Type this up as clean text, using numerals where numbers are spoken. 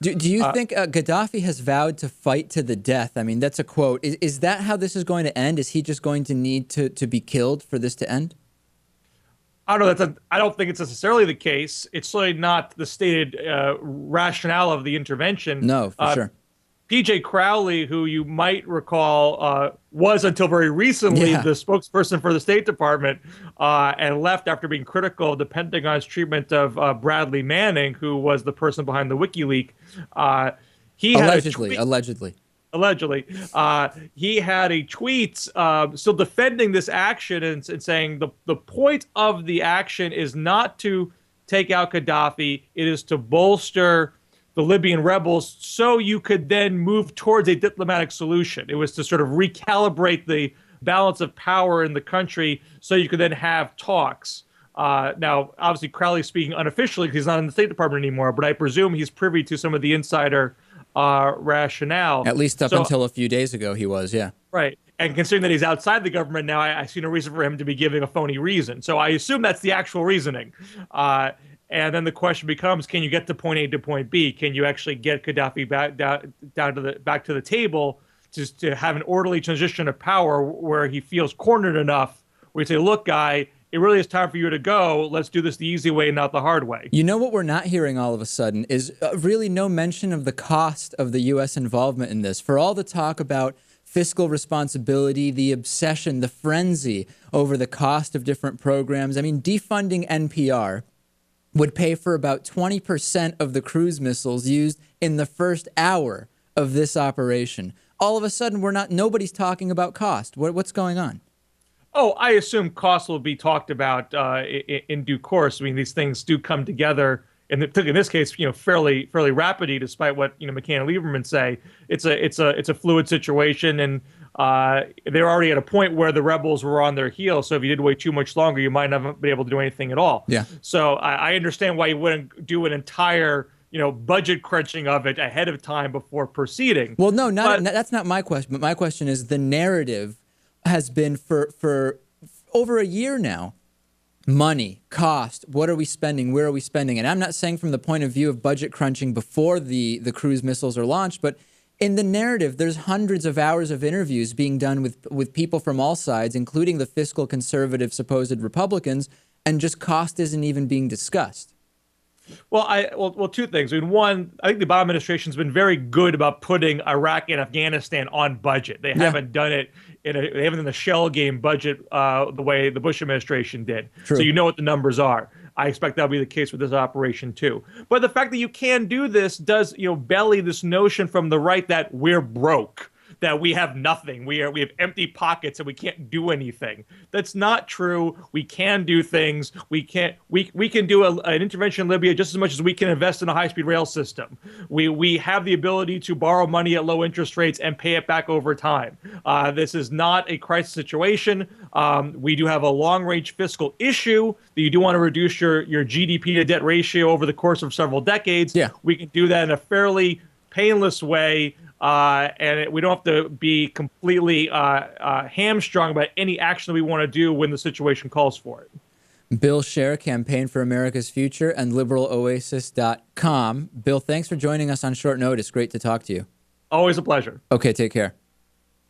Do you think Gaddafi has vowed to fight to the death? I mean, that's a quote. Is that how this is going to end? Is he just going to need to be killed for this to end? I don't know. I don't think it's necessarily the case. It's certainly not the stated rationale of the intervention. No, for sure. PJ Crowley, who you might recall was until very recently Yeah. the spokesperson for the State Department and left after being critical of the Pentagon's treatment of Bradley Manning, who was the person behind the WikiLeaks. He had a Allegedly, tweet. allegedly. Allegedly, he had a tweet still defending this action and saying the point of the action is not to take out Gaddafi, it is to bolster the Libyan rebels so you could then move towards a diplomatic solution. It was to sort of recalibrate the balance of power in the country so you could then have talks. Now, obviously, Crowley's speaking unofficially because he's not in the State Department anymore, but I presume he's privy to some of the insider rationale. At least up until a few days ago, he was, yeah. Right. And considering that he's outside the government now, I see no reason for him to be giving a phony reason. So I assume that's the actual reasoning. And then the question becomes, can you get to point A to point B? Can you actually get Gaddafi back to the table to have an orderly transition of power where he feels cornered enough where you say, look, guy, it really is time for you to go. Let's do this the easy way, not the hard way. You know what we're not hearing all of a sudden is really no mention of the cost of the U.S. involvement in this. For all the talk about fiscal responsibility, the obsession, the frenzy over the cost of different programs. I mean, defunding NPR would pay for about 20% of the cruise missiles used in the first hour of this operation. All of a sudden, nobody's talking about cost. What's going on? Oh, I assume costs will be talked about in due course. I mean, these things do come together, and in this case, fairly rapidly, despite what McCain and Lieberman say. It's a fluid situation, and they're already at a point where the rebels were on their heels. So if you did wait too much longer, you might not be able to do anything at all. Yeah. So I understand why you wouldn't do an entire budget crunching of it ahead of time before proceeding. Well, no, that's not my question. But my question is the narrative has been for over a year now. Money, cost, what are we spending? Where are we spending? And I'm not saying from the point of view of budget crunching before the cruise missiles are launched, but in the narrative, there's hundreds of hours of interviews being done with people from all sides, including the fiscal conservative supposed Republicans, and just cost isn't even being discussed. Well, two things. I mean, one, I think the Obama administration's been very good about putting Iraq and Afghanistan on budget. They haven't done it they haven't done the shell game budget the way the Bush administration did. True. So you know what the numbers are. I expect that'll be the case with this operation too. But the fact that you can do this does, belly this notion from the right that we're broke, that we have nothing. We have empty pockets and we can't do anything. That's not true. We can do things. We can do an intervention in Libya just as much as we can invest in a high-speed rail system. We have the ability to borrow money at low interest rates and pay it back over time. This is not a crisis situation. We do have a long-range fiscal issue that you do want to reduce your GDP to debt ratio over the course of several decades. Yeah. We can do that in a fairly painless way. And we don't have to be completely hamstrung about any action that we want to do when the situation calls for it. Bill Scher, Campaign for America's Future, and liberaloasis.com. Bill, thanks for joining us on short notice. Great to talk to you. Always a pleasure. Okay, take care.